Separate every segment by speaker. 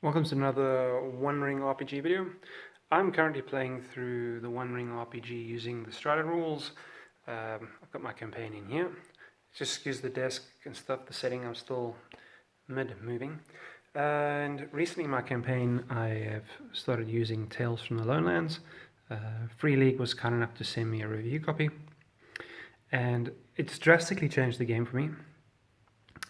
Speaker 1: Welcome to another One Ring RPG video. I'm currently playing through the One Ring RPG using the Strata rules. I've got my campaign in here. Just excuse the desk and stuff, the setting, I'm still mid-moving. And recently in my campaign I have started using Tales from the Lonelands. Free League was kind enough to send me a review copy. And it's drastically changed the game for me.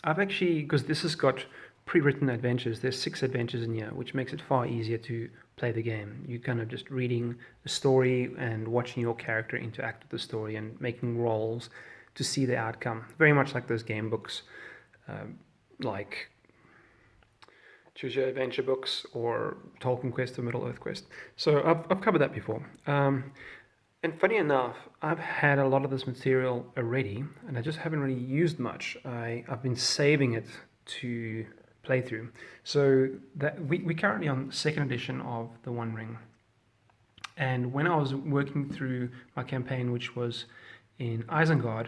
Speaker 1: I've actually, because this has got pre-written adventures, there's 6 adventures in here, which makes it far easier to play the game. You're kind of just reading the story and watching your character interact with the story and making rolls to see the outcome. Very much like those game books, like Choose Your Adventure books or Tolkien Quest or Middle Earth Quest. So I've covered that before. And funny enough, I've had a lot of this material already, and I just haven't really used much. I've been saving it to play through. So that we're currently on second edition of the One Ring. And when I was working through my campaign, which was in Isengard,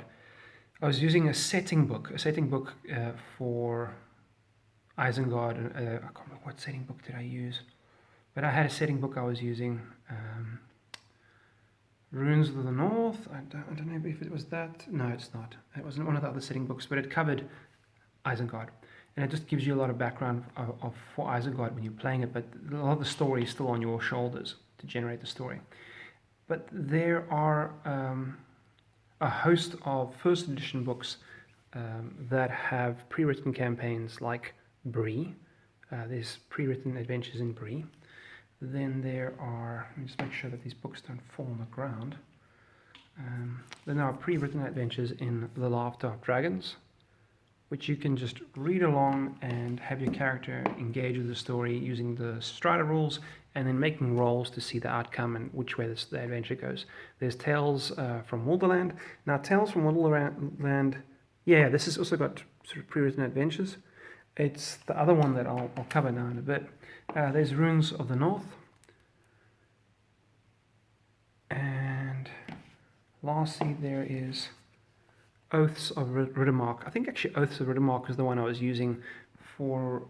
Speaker 1: I was using a setting book for Isengard. I can't remember what setting book did I use, but I had a setting book I was using. Runes of the North. I don't know if it was that. No, it's not. It wasn't one of the other setting books, but it covered Isengard. And it just gives you a lot of background for Isengard when you're playing it, but a lot of the story is still on your shoulders to generate the story. But there are a host of first edition books that have pre-written campaigns like Bree. There's pre-written adventures in Bree. Then there are, let me just make sure that these books don't fall on the ground. Then there are pre-written adventures in The Laughter of Dragons, which you can just read along and have your character engage with the story using the Strata rules and then making rolls to see the outcome and which way the adventure goes. There's Tales from Wilderland. Now, Tales from Wilderland, yeah, this has also got sort of pre-written adventures. It's the other one that I'll cover now in a bit. There's Runes of the North. And lastly, there is Oaths of Riddermark. I think actually Oaths of Riddermark is the one I was using for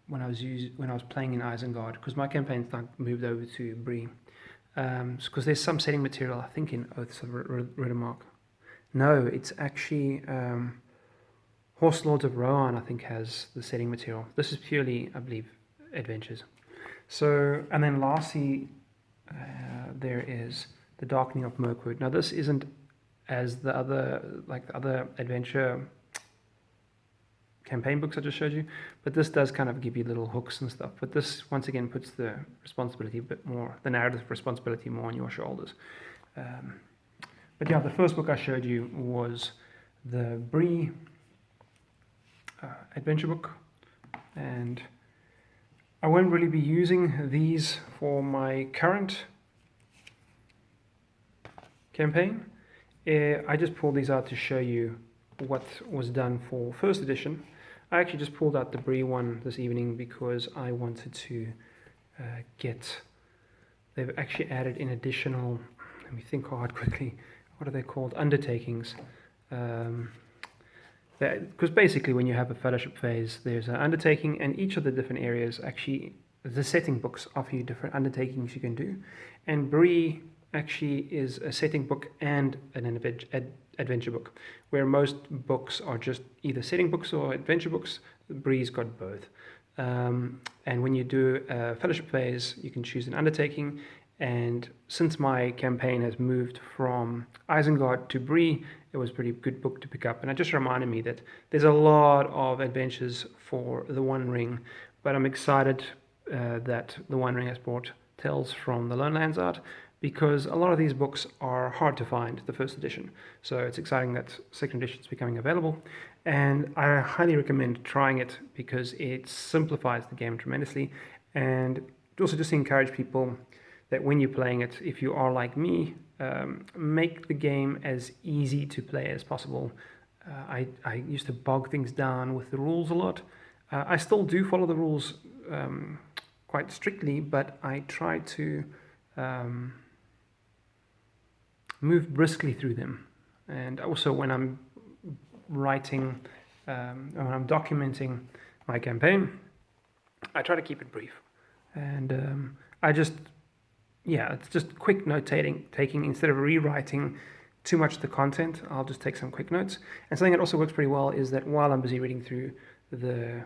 Speaker 1: when I was playing in Isengard, because my campaign's not moved over to Bree. Because there's some setting material, I think, in Oaths of Riddermark. No, it's actually Horse Lords of Rohan, I think, has the setting material. This is purely, I believe, adventures. So, and then lastly, there is The Darkening of Mirkwood. Now, this isn't as the other adventure campaign books I just showed you, but this does kind of give you little hooks and stuff. But this, once again, puts the responsibility a bit more, the narrative responsibility more on your shoulders. But yeah, the first book I showed you was the Bree adventure book, and I won't really be using these for my current campaign. I just pulled these out to show you what was done for first edition. I actually just pulled out the Bree one this evening because I wanted to they've actually added in additional, let me think hard quickly, what are they called? Undertakings. Because basically when you have a fellowship phase, there's an undertaking, and each of the different areas actually, the setting books offer you different undertakings you can do. And Bree actually is a setting book and an adventure book, where most books are just either setting books or adventure books. Bree's got both. And when you do a fellowship phase, you can choose an undertaking. And since my campaign has moved from Isengard to Bree, it was a pretty good book to pick up. And it just reminded me that there's a lot of adventures for the One Ring, but I'm excited that the One Ring has brought Tales from the Lonelands out, because a lot of these books are hard to find, the first edition. So it's exciting that second edition is becoming available. And I highly recommend trying it because it simplifies the game tremendously. And also just encourage people that when you're playing it, if you are like me, make the game as easy to play as possible. I used to bog things down with the rules a lot. I still do follow the rules quite strictly, but I try to move briskly through them. And also when I'm writing, when I'm documenting my campaign, I try to keep it brief, and I just, yeah, it's just quick note taking instead of rewriting too much of the content. I'll just take some quick notes. And something that also works pretty well is that while I'm busy reading through the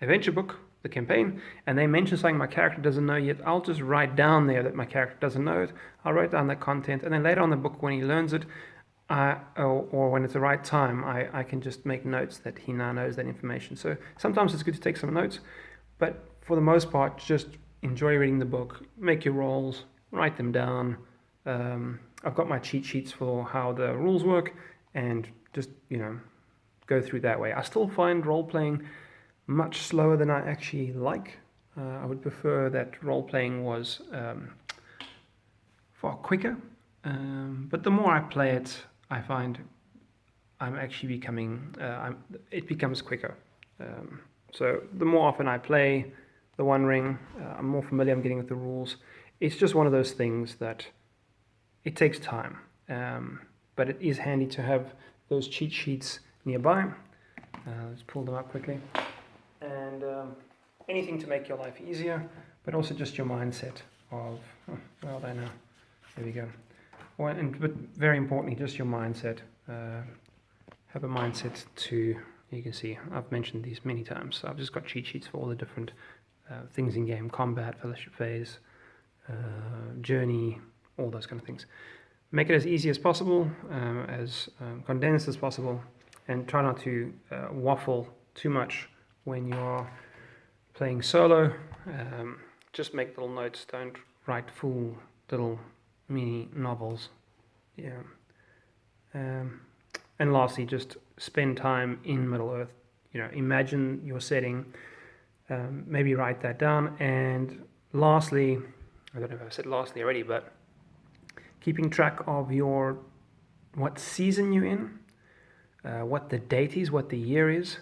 Speaker 1: adventure book, the campaign, and they mention something my character doesn't know yet, I'll just write down there that my character doesn't know it. I'll write down that content, and then later on in the book when he learns it, or when it's the right time, I can just make notes that he now knows that information. So sometimes it's good to take some notes, but for the most part, just enjoy reading the book, make your rolls, write them down. I've got my cheat sheets for how the rules work, and just, go through that way. I still find role-playing much slower than I actually like. I would prefer that role-playing was far quicker, but the more I play it, I find I'm actually it becomes quicker. So the more often I play the One Ring, I'm more familiar, I'm getting with the rules. It's just one of those things that it takes time, but it is handy to have those cheat sheets nearby. Let's pull them up quickly. And anything to make your life easier, but also just your mindset of, well, I know, there we go. But very importantly, just your mindset. Have a mindset to, you can see, I've mentioned these many times. So I've just got cheat sheets for all the different things in game: combat, fellowship phase, journey, all those kind of things. Make it as easy as possible, as condensed as possible, and try not to waffle too much when you're playing solo. Just make little notes, don't write full little mini novels. Yeah. And lastly, just spend time in Middle-earth. Imagine your setting, maybe write that down. And lastly, I don't know if I said lastly already, but keeping track of what season you're in, what the date is, what the year is,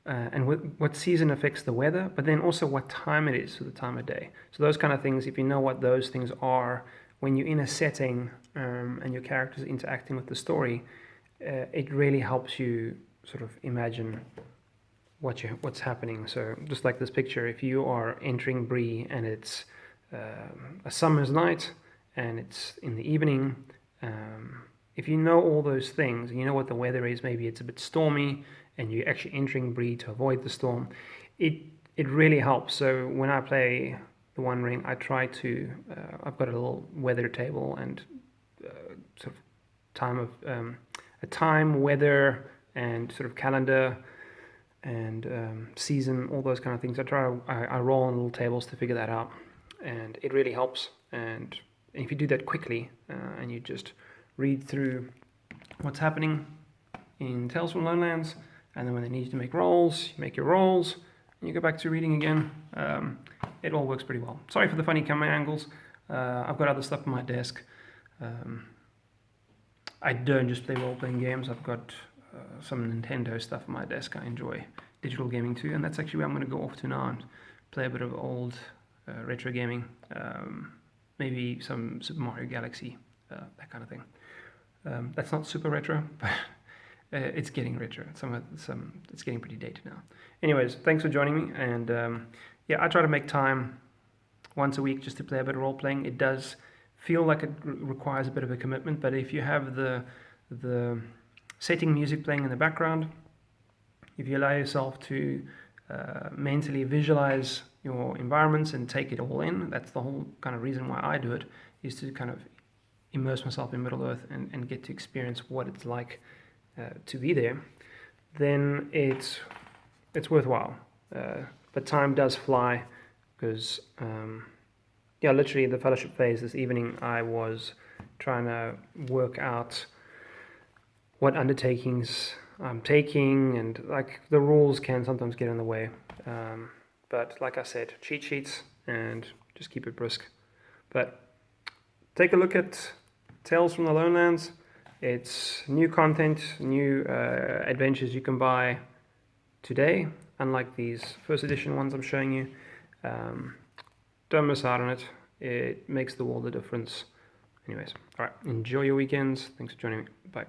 Speaker 1: and what season affects the weather, but then also what time it is, so the time of day. So those kind of things, if you know what those things are, when you're in a setting and your character's interacting with the story, it really helps you sort of imagine what's happening. So just like this picture, if you are entering Bree and it's a summer's night and it's in the evening, if you know all those things and you know what the weather is, maybe it's a bit stormy and you're actually entering Bree to avoid the storm, it really helps. So when I play the One Ring, I try to, I've got a little weather table and sort of time, weather, and sort of calendar and season, all those kind of things. I roll on little tables to figure that out, and it really helps. And if you do that quickly and you just read through what's happening in Tales from Lonelands, and then when they need you to make rolls, you make your rolls, and you go back to reading again. It all works pretty well. Sorry for the funny camera angles. I've got other stuff on my desk. I don't just play role-playing games. I've got some Nintendo stuff on my desk. I enjoy digital gaming too, and that's actually where I'm going to go off to now and play a bit of old retro gaming. Maybe some Super Mario Galaxy, that kind of thing. That's not super retro, but it's getting retro. It's getting pretty dated now. Anyways, thanks for joining me, and I try to make time once a week just to play a bit of role-playing. It does feel like it requires a bit of a commitment, but if you have the setting music playing in the background, if you allow yourself to mentally visualize your environments and take it all in, that's the whole kind of reason why I do it, is to kind of immerse myself in Middle-earth and get to experience what it's like to be there, then it's worthwhile. But time does fly, because literally the fellowship phase this evening, I was trying to work out what undertakings I'm taking, and like the rules can sometimes get in the way. But like I said, cheat sheets and just keep it brisk. But take a look at Tales from the Lonelands. It's new content, new adventures you can buy today, unlike these first edition ones I'm showing you. Don't miss out on it. It makes the world a difference. Anyways, all right, enjoy your weekends. Thanks for joining me. Bye.